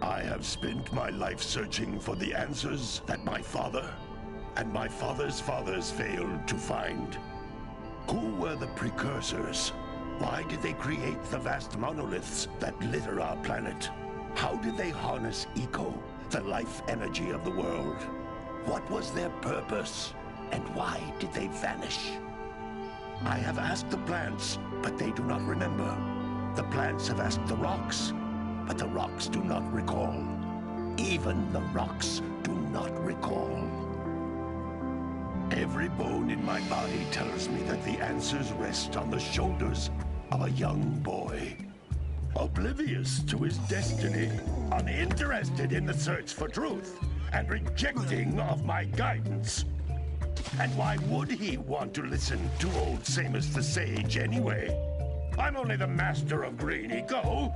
I have spent my life searching for the answers that my father and my father's fathers failed to find. Who were the precursors? Why did they create the vast monoliths that litter our planet? How did they harness eco, the life energy of the world? What was their purpose? And why did they vanish? I have asked the plants, but they do not remember. The plants have asked the rocks, but the rocks do not recall. Even the rocks do not recall. Every bone in my body tells me that the answers rest on the shoulders of a young boy. Oblivious to his destiny, uninterested in the search for truth, and rejecting of my guidance. And why would he want to listen to old Samus the Sage anyway? I'm only the master of green eco,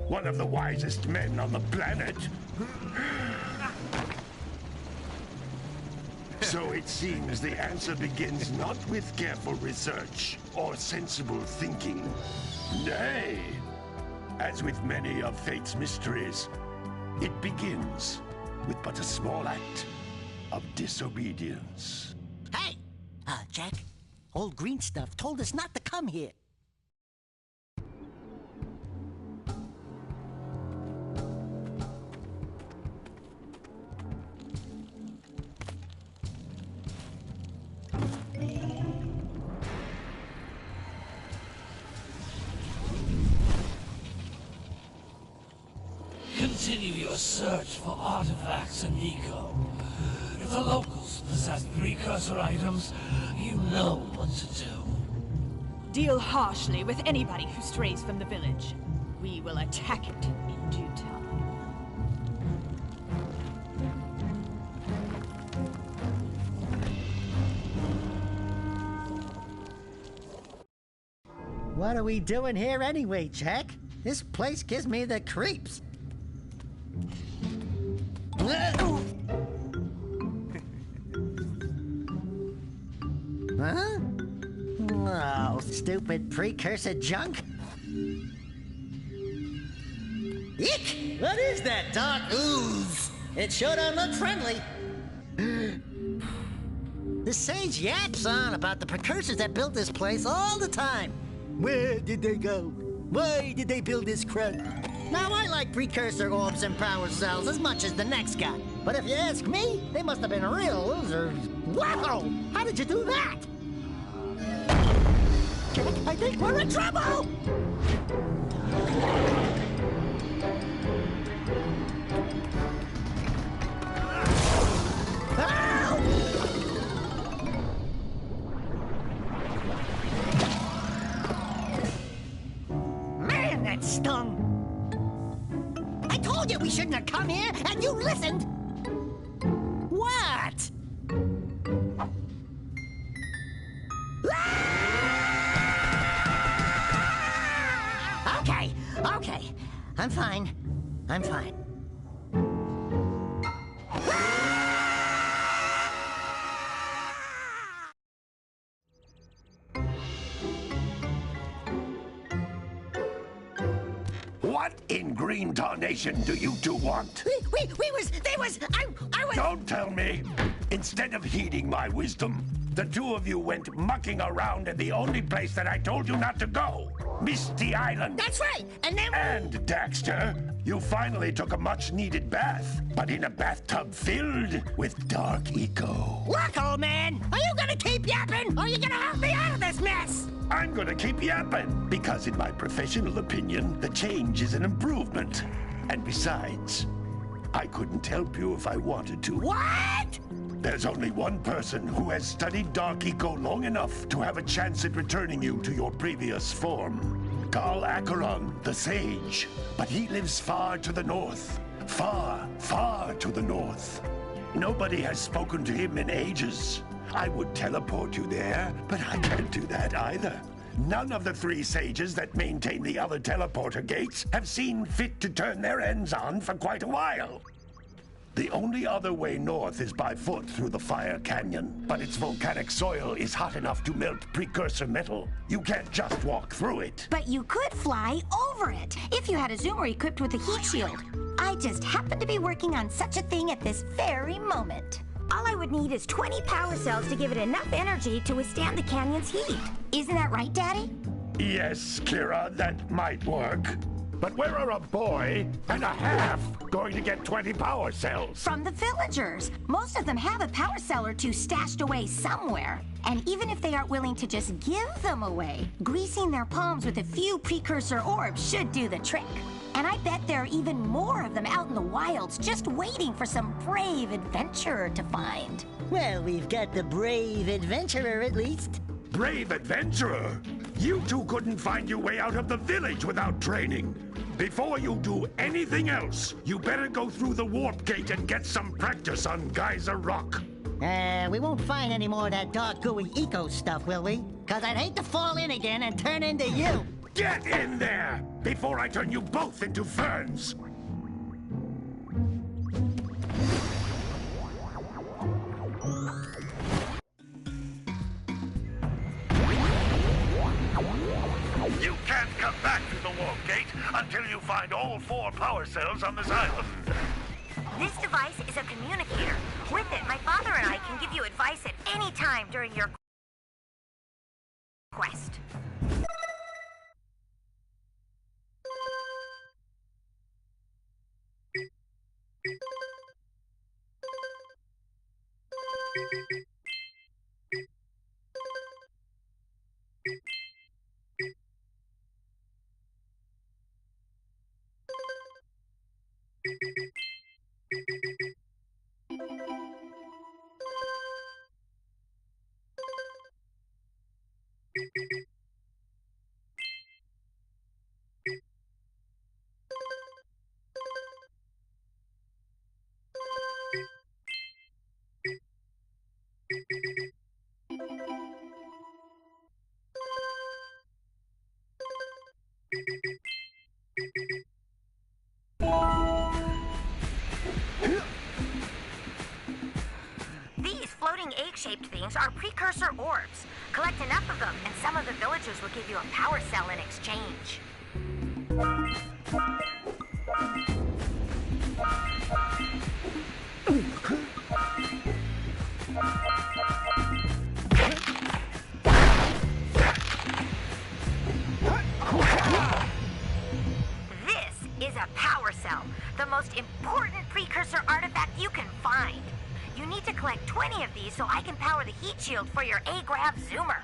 one of the wisest men on the planet. So it seems the answer begins not with careful research or sensible thinking. Nay, as with many of fate's mysteries, it begins with but a small act of disobedience. Hey! Jak, old green stuff told us not to come here. Continue your search for artifacts and eco. If the locals possess precursor items, you know what to do. Deal harshly with anybody who strays from the village. We will attack it in due time. What are we doing here anyway, Jak? This place gives me the creeps. Huh? Oh, stupid precursor junk. Eek! What is that dark ooze? It sure don't look friendly. The sage yaps on about the precursors that built this place all the time. Where did they go? Why did they build this crud? Now, I like precursor orbs and power cells as much as the next guy. But if you ask me, they must have been real losers. Wow! How did you do that? Jak, I think we're in trouble! Ow! Man, that stung! I told you we shouldn't have come here, and you listened! What? Okay. I'm fine. What in green tarnation do you two want? They was... I was... Don't tell me! Instead of heeding my wisdom, the two of you went mucking around in the only place that I told you not to go. Misty Island. That's right, and then... And, Daxter, you finally took a much-needed bath, but in a bathtub filled with dark eco. Look, old man, are you gonna keep yapping, or are you gonna help me out of this mess? I'm gonna keep yapping, because in my professional opinion, the change is an improvement. And besides, I couldn't help you if I wanted to. What? There's only one person who has studied Dark Eco long enough to have a chance at returning you to your previous form. Carl Acheron, the Sage. But he lives far to the north. Far, far to the north. Nobody has spoken to him in ages. I would teleport you there, but I can't do that either. None of the three sages that maintain the other teleporter gates have seen fit to turn their ends on for quite a while. The only other way north is by foot through the Fire Canyon, but its volcanic soil is hot enough to melt precursor metal. You can't just walk through it. But you could fly over it if you had a zoomer equipped with a heat shield. I just happen to be working on such a thing at this very moment. All I would need is 20 power cells to give it enough energy to withstand the canyon's heat. Isn't that right, Daddy? Yes, Kira, that might work. But where are a boy and a half going to get 20 power cells? From the villagers. Most of them have a power cell or two stashed away somewhere. And even if they aren't willing to just give them away, greasing their palms with a few precursor orbs should do the trick. And I bet there are even more of them out in the wilds just waiting for some brave adventurer to find. Well, we've got the brave adventurer at least. Brave adventurer? You two couldn't find your way out of the village without training. Before you do anything else, you better go through the warp gate and get some practice on Geyser Rock. We won't find any more of that dark gooey eco stuff, will we? 'Cause I'd hate to fall in again and turn into you. Get in there before I turn you both into ferns. You can't come back to the warp gate until you find all 4 power cells on this island. This device is a communicator. With it, my father and I can give you advice at any time during your quest. These floating egg-shaped things are precursor orbs. Collect enough of them, and some of the villagers will give you a power cell in exchange. This is a power cell, the most important precursor artifact you can find. You need to collect 20 of these so I can power the heat shield for your A-Grav zoomer.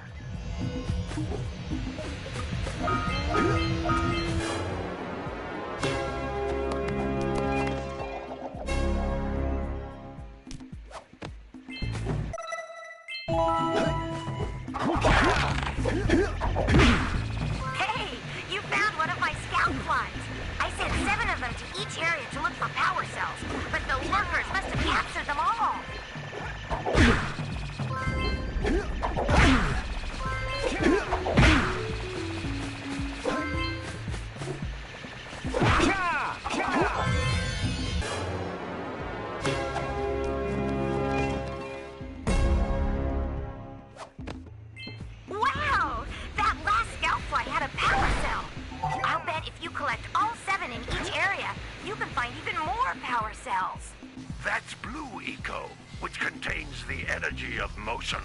Hey, you found one of my scout flies. I sent 7 of them to each area to look for power cells, but the lurkers must have captured them all. Wow! That last scout fly had a power cell. I'll bet if you collect all 7 in each area, you can find even more power cells. That's Blue Eco, which contains the energy of motion.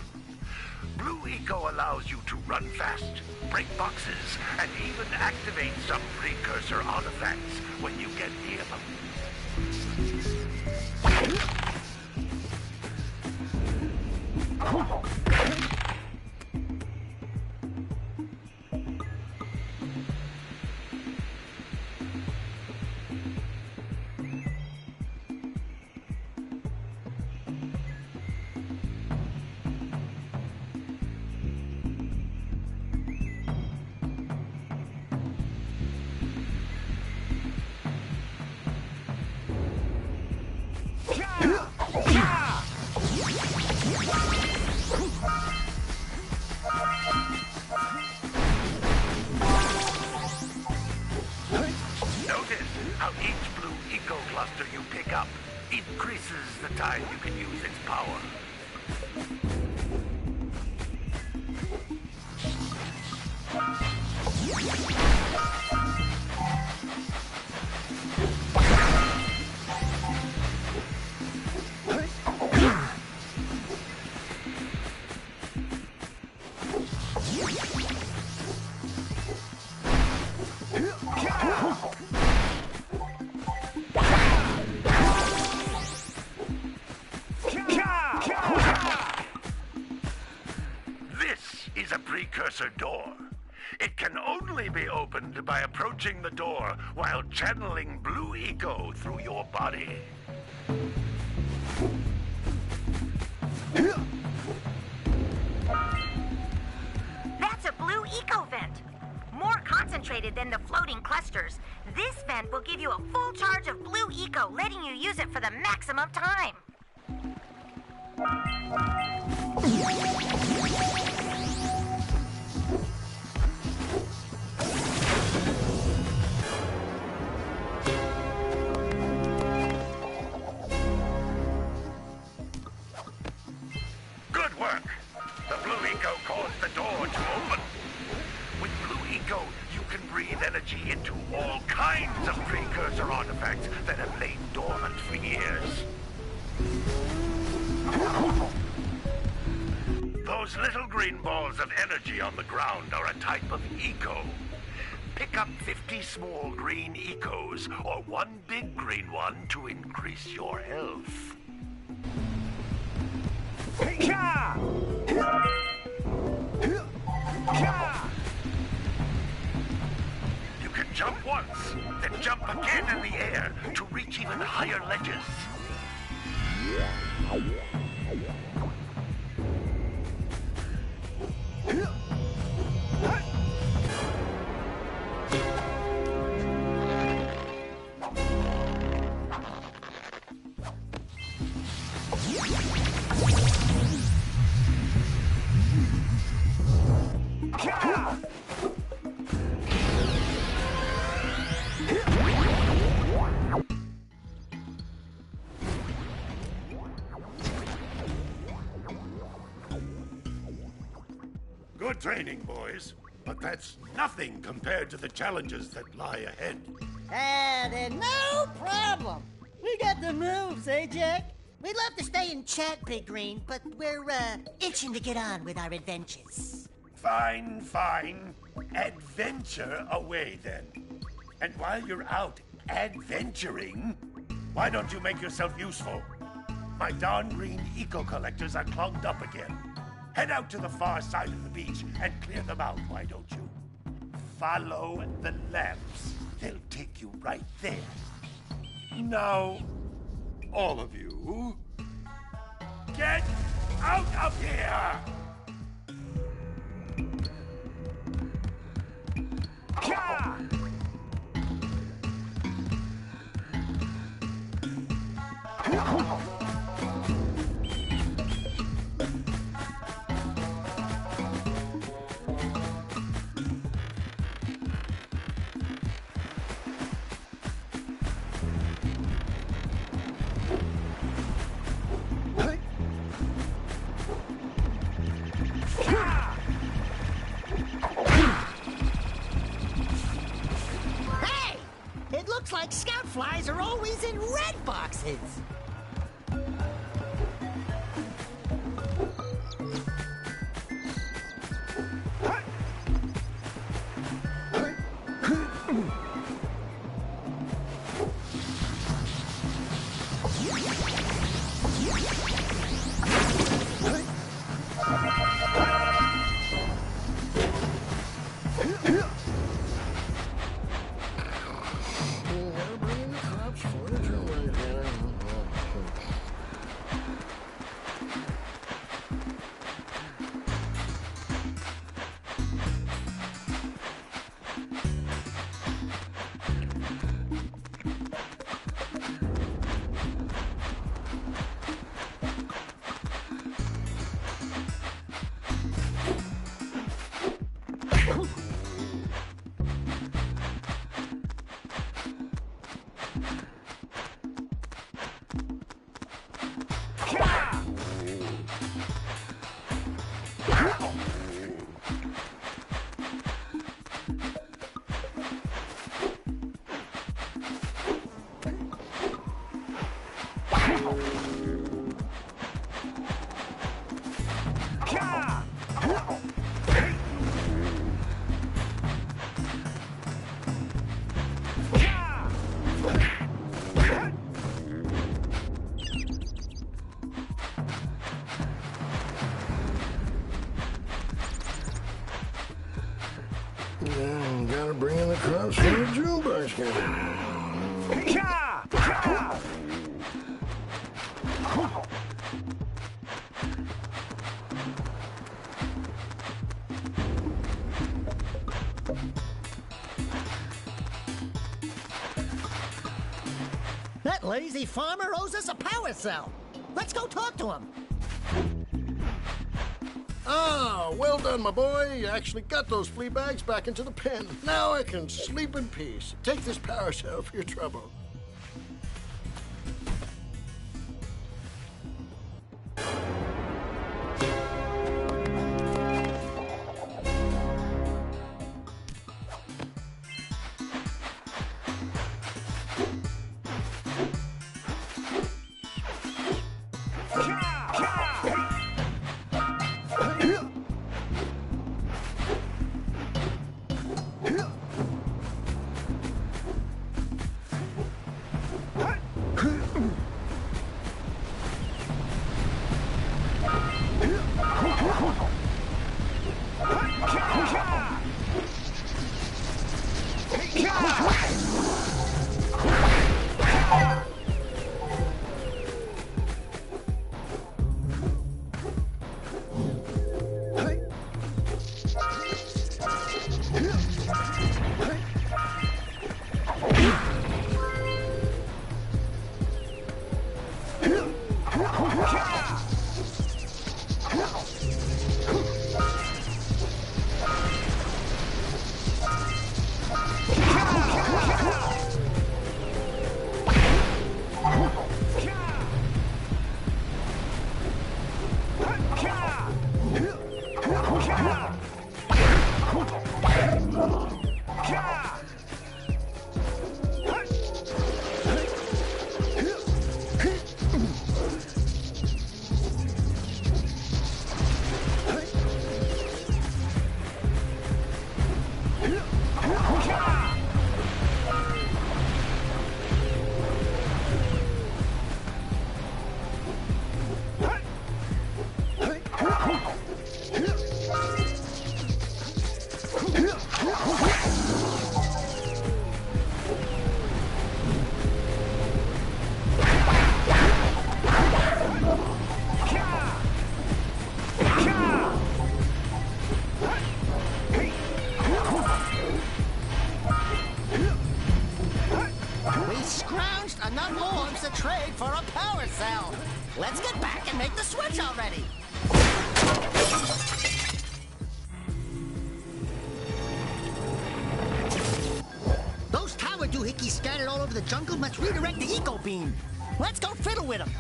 Blue Eco allows you to run fast, break boxes, and even activate some precursor artifacts when you get near them. Notice how each Blue Eco cluster you pick up increases the time you can use its power. This is a precursor door. It can only be opened by approaching the door while channeling blue eco through your body. That's a blue eco vent. More concentrated than the floating clusters. This vent will give you a full charge of blue eco, letting you use it for the maximum time. Good work! The blue eco caused the door to open. With blue eco, you can breathe energy into all kinds of precursor artifacts that have lain dormant for years. Those little green balls of energy on the ground are a type of eco. Pick up 50 small green ecos or one big green one to increase your health. You can jump once, then jump again in the air to reach even higher ledges. Good training, boys. But that's nothing compared to the challenges that lie ahead. Then no problem. We got the moves, eh, Jack? We'd love to stay and chat, Big Green, but we're, itching to get on with our adventures. Fine, fine. Adventure away, then. And while you're out adventuring, why don't you make yourself useful? My darn green eco-collectors are clogged up again. Head out to the far side of the beach and clear them out, why don't you? Follow the lamps. They'll take you right there. Now, all of you, get out of here! Hey! It looks like scout flies are always in red boxes. Cops for a jewel basket. That lazy farmer owes us a power cell. Let's go talk to him. Ah, well done, my boy. You actually got those flea bags back into the pen. Now I can sleep in peace. Take this power cell for your trouble. Let's get back and make the switch already. Those tower doohickeys scattered all over the jungle must redirect the eco beam. Let's go fiddle with them.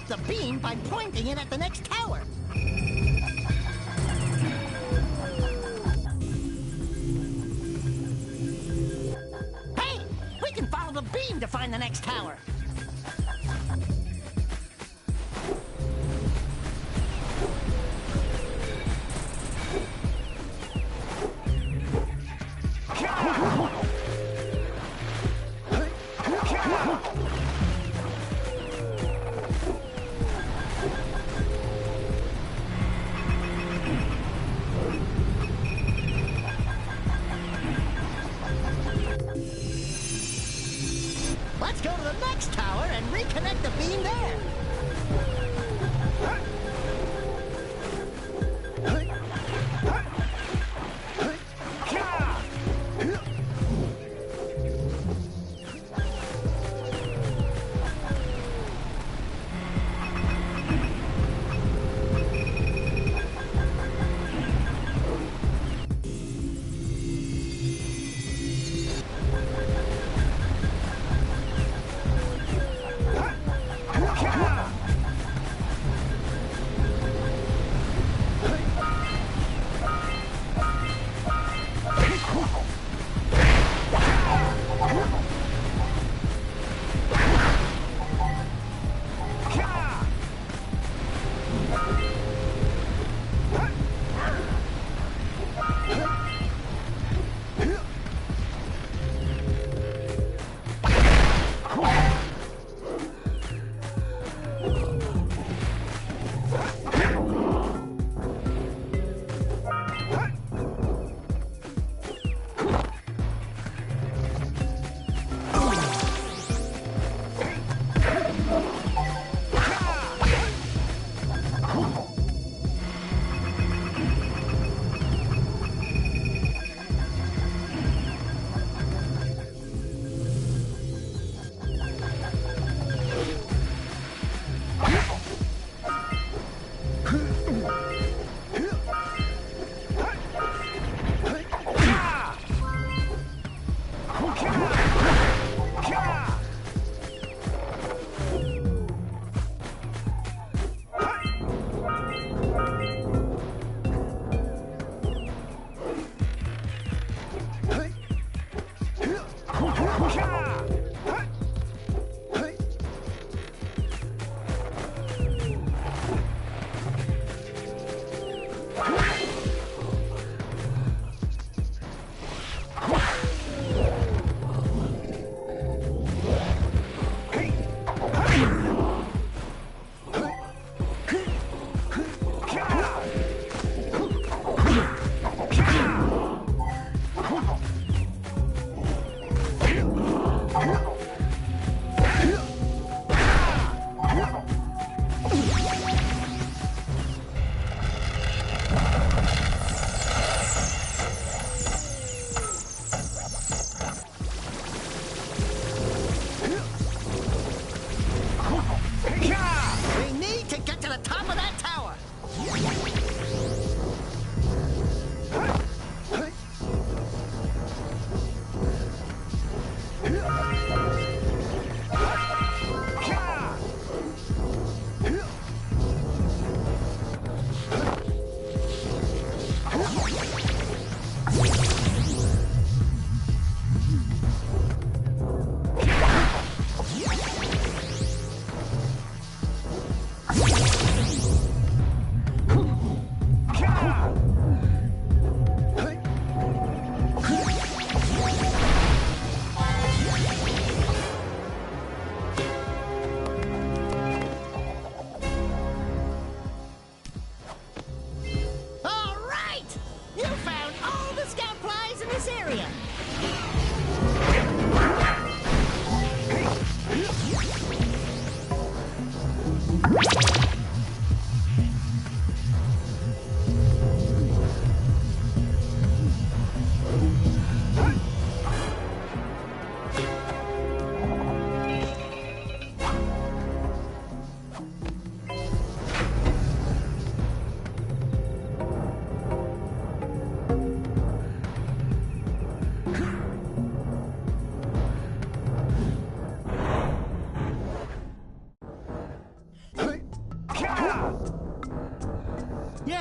off the beam by pointing it at the next tower. Hey! We can follow the beam to find the next tower. Let's go to the next tower and reconnect the beam there.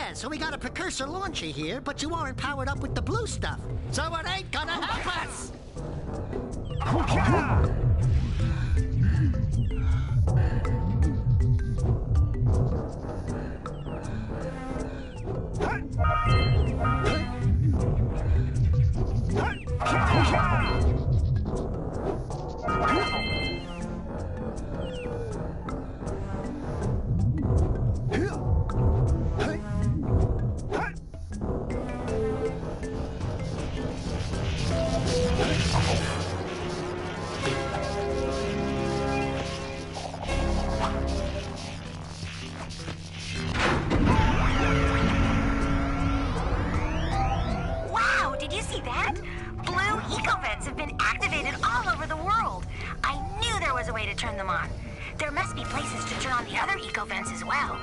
Yeah, so we got a precursor launcher here, but you aren't powered up with the blue stuff. So it ain't gonna help us! Wow, did you see that? Blue eco-vents have been activated all over the world. I knew there was a way to turn them on. There must be places to turn on the other eco-vents as well.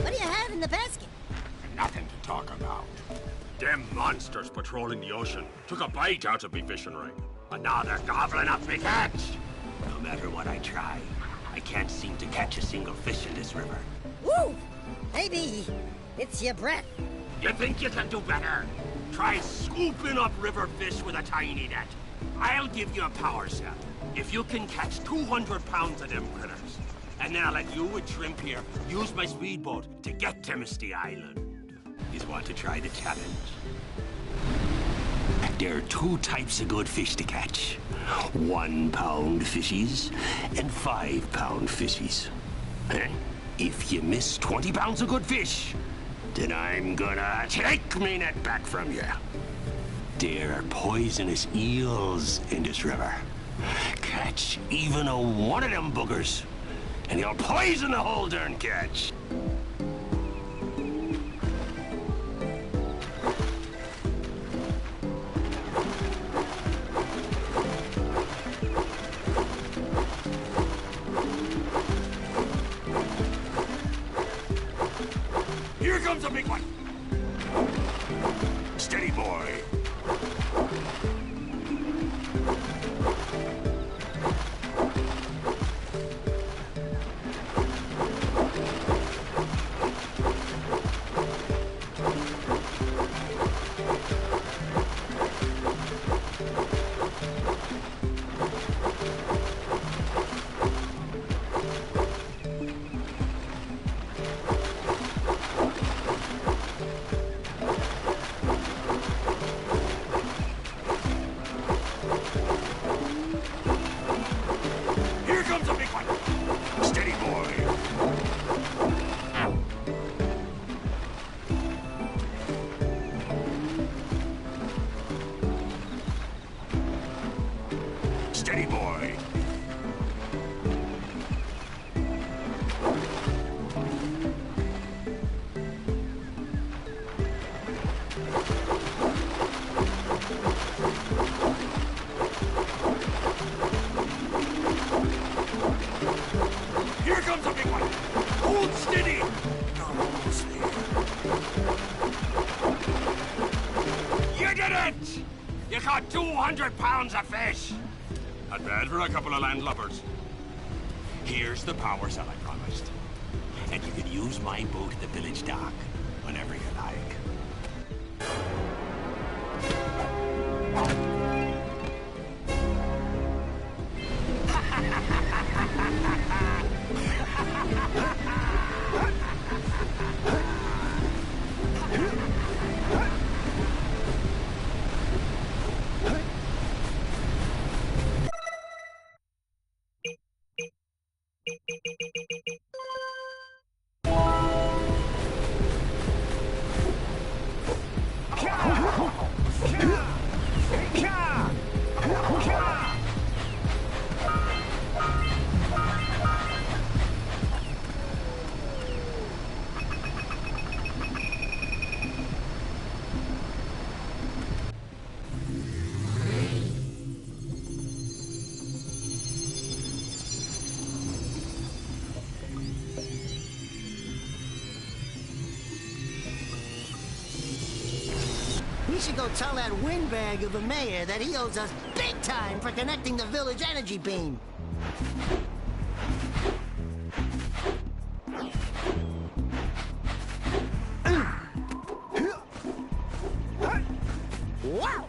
What do you have in the basket? Nothing to talk about. Them monsters patrolling the ocean took a bite out of me fishing ring. And now they're gobbling up me catch. No matter what I try, I can't seem to catch a single fish in this river. Woo! Maybe it's your breath. You think you can do better? Try scooping up river fish with a tiny net. I'll give you a power cell if you can catch 200 pounds of them critters. And then I'll let you and Shrimp here use my speedboat to get to Misty Island. You want to try the challenge? There are two types of good fish to catch. 1 pound fishies and 5 pound fishies. If you miss 20 pounds of good fish, then I'm gonna take me net back from you. There are poisonous eels in this river. Catch even a one of them boogers, and you'll poison the whole darn catch. Here comes a big one. Steady, boy. boy. Steady, boy. Here comes a big one. Hold steady. Almost there. You did it! You caught 200 pounds of fish. Not bad for a couple of landlubbers. Here's the power cell I promised. And you can use my boat at the village dock whenever you like. We should go tell that windbag of a mayor that he owes us big time for connecting the village energy beam. Wow!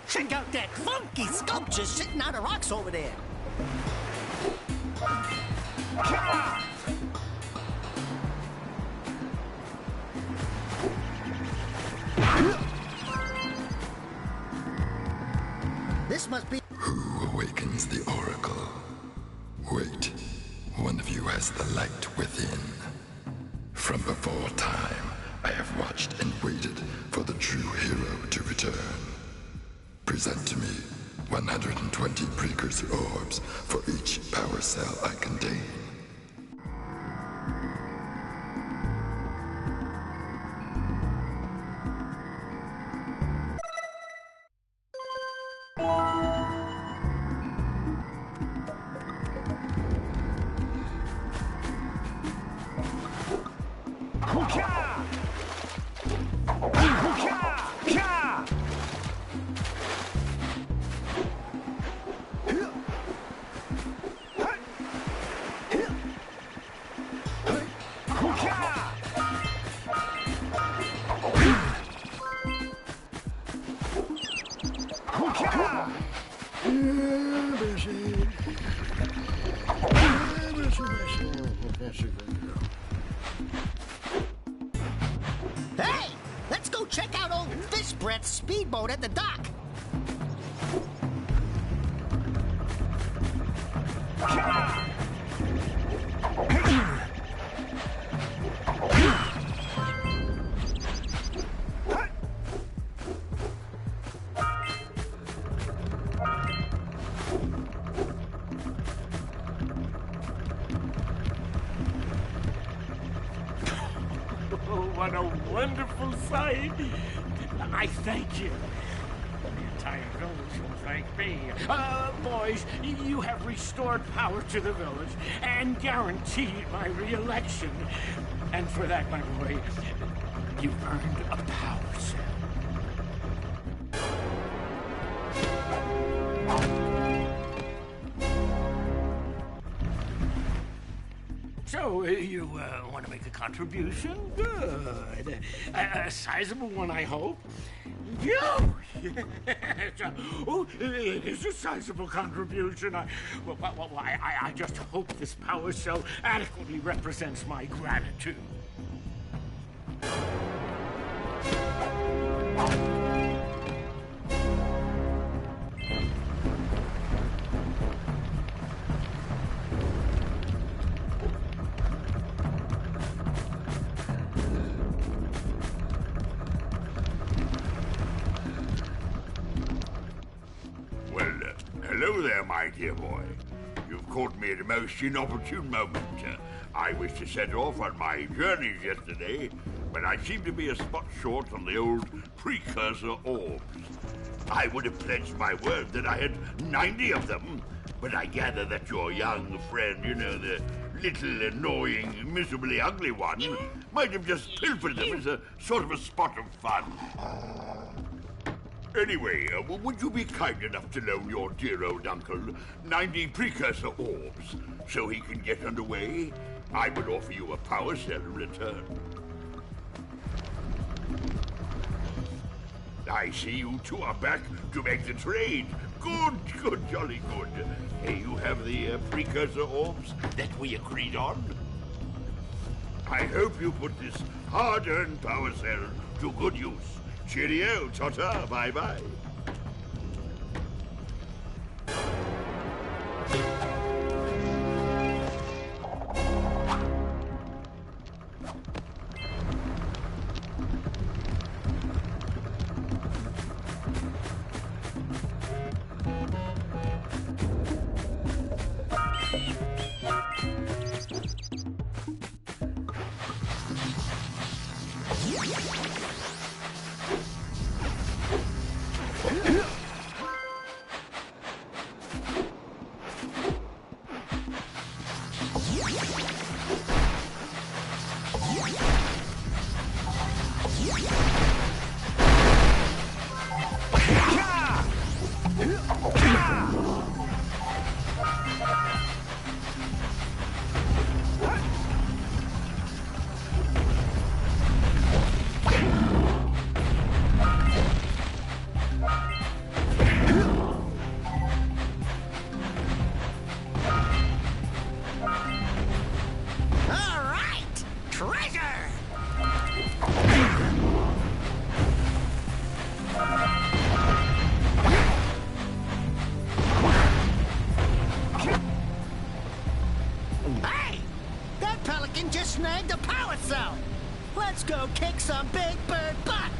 Check out that funky sculpture sitting out of rocks over there. This must be... Who awakens the oracle? Wait, one of you has the light within. From before time, I have watched and waited for the true hero to return. Present to me 120 precursor orbs for each power cell I contain. Hey! Let's go check out old Fish Brett's speedboat at the dock. Oh, what a wonderful sight! I thank you. The entire village will thank me. Boys, you have restored power to the village and guaranteed my re-election. And for that, my boy, you've earned a power cell. So, you want to make a contribution? Good. A sizable one, I hope. Yeah. Oh, it is a sizable contribution. I just hope this power cell adequately represents my gratitude. Hello, my dear boy. You've caught me at a most inopportune moment. I was to set off on my journeys yesterday, but I seem to be a spot short on the old precursor orbs. I would have pledged my word that I had 90 of them, but I gather that your young friend, you know, the little annoying, miserably ugly one, might have just pilfered them as a sort of a spot of fun. Anyway, would you be kind enough to loan your dear old uncle 90 precursor orbs so he can get underway? I would offer you a power cell in return. I see you two are back to make the trade. Good, jolly good. Hey, you have the precursor orbs that we agreed on? I hope you put this hard-earned power cell to good use. Cheerio, ta-ta, bye-bye. Snagged a power cell. Let's go kick some big bird butt.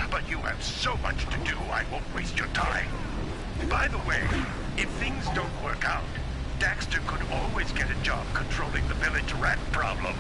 But you have so much to do, I won't waste your time. By the way, if things don't work out, Daxter could always get a job controlling the village rat problem.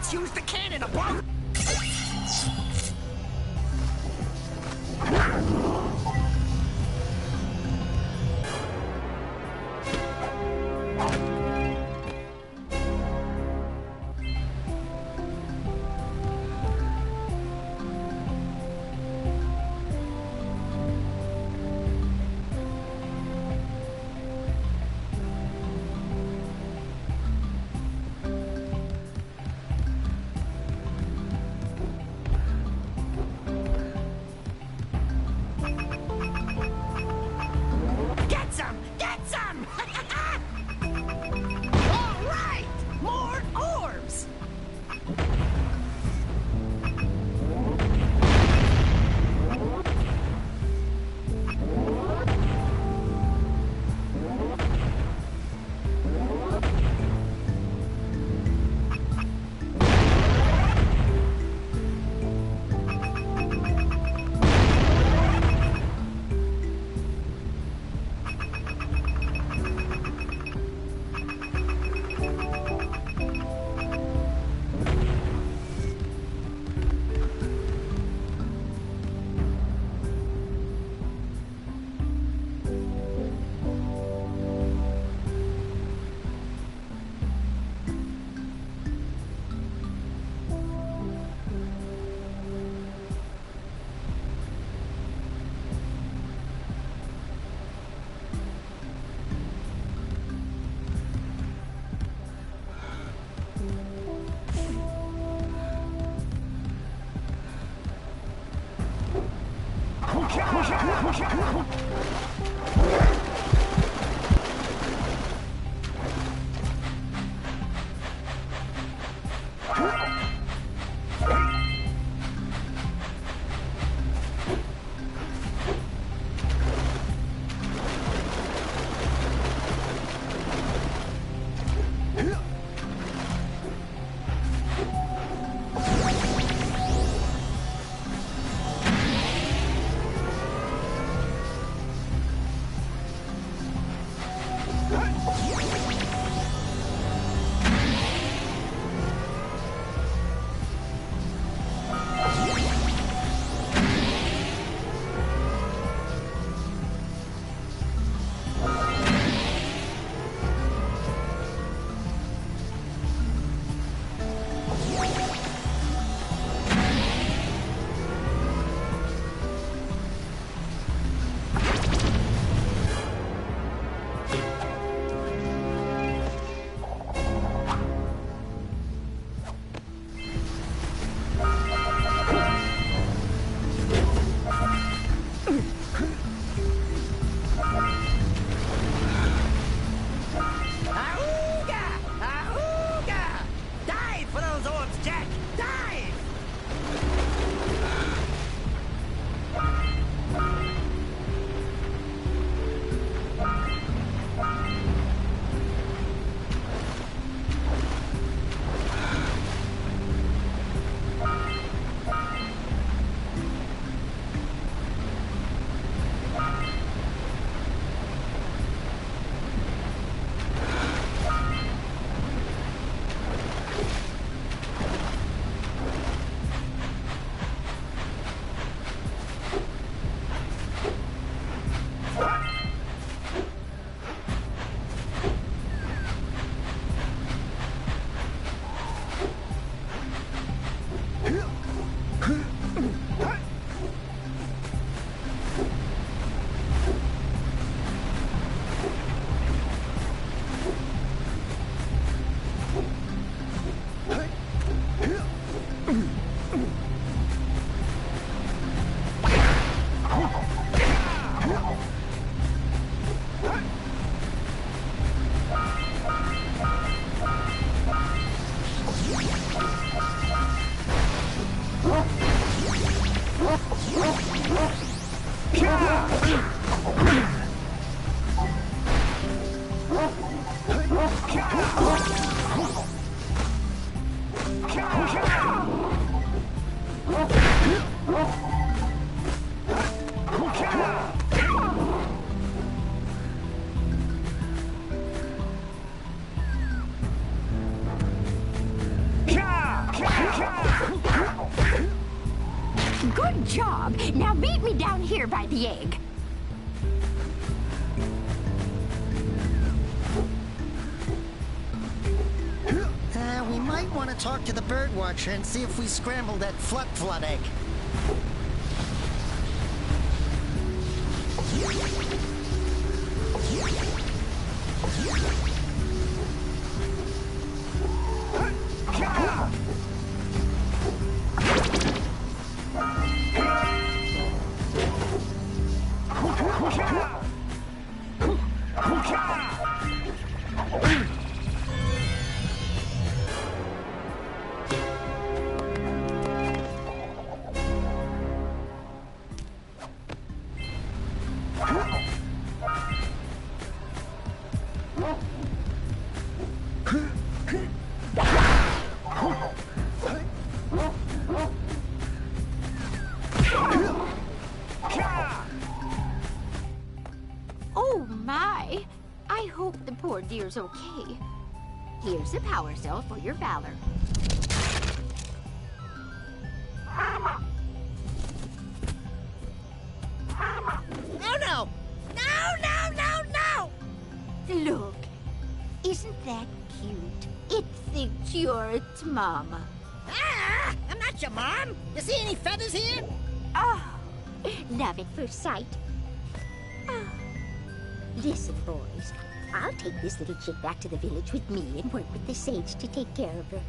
Let's use the cannon to blow. Good job. Now meet me down here by the egg. We might want to talk to the bird watcher and see if we scrambled that flood egg. Oh my! I hope the poor deer's okay. Here's a power cell for your valor. Oh no! No! Look, isn't that cute? It thinks you're its mama. Ah! I'm not your mom! You see any feathers here? Oh, love at first sight. Oh. Listen, boys. I'll take this little chick back to the village with me and work with the sage to take care of her.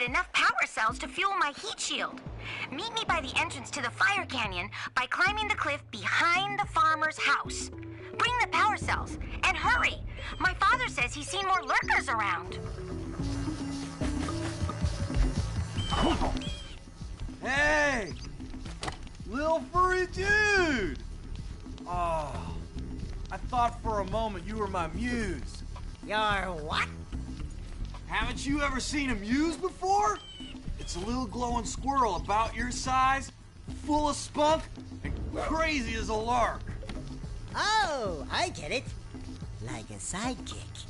Enough power cells to fuel my heat shield. Meet me by the entrance to the fire canyon by climbing the cliff behind the farmer's house. Bring the power cells, and hurry! My father says he's seen more lurkers around. Hey! Little furry dude! Oh, I thought for a moment you were my muse. Your what? Haven't you ever seen a muse before? It's a little glowing squirrel about your size, full of spunk, and crazy as a lark. Oh, I get it. Like a sidekick.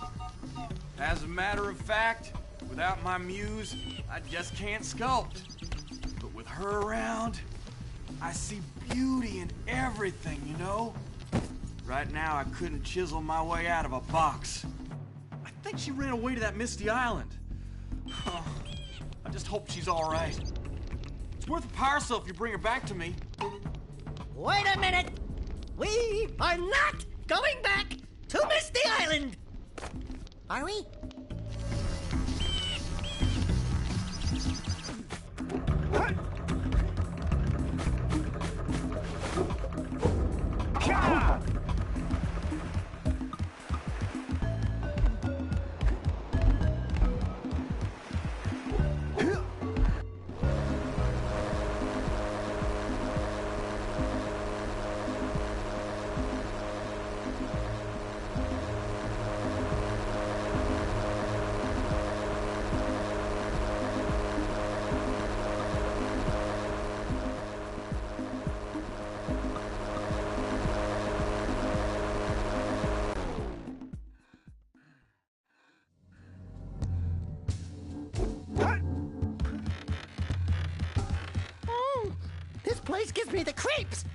As a matter of fact, without my muse, I just can't sculpt. But with her around, I see beauty in everything, you know? Right now, I couldn't chisel my way out of a box. I think she ran away to that misty island. Oh, I just hope she's all right. It's worth a power cell if you bring her back to me. Wait a minute! We are not going back to Misty Island! Are we? This place gives me the creeps!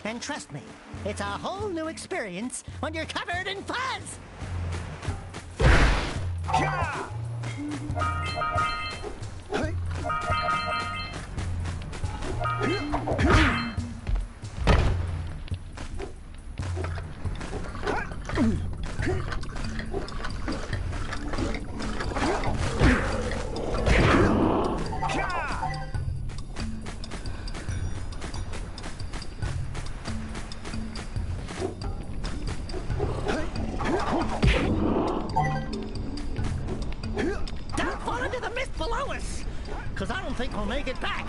And trust me, it's a whole new experience when you're covered in fuzz! Don't fall into the mist below us! Because I don't think we'll make it back!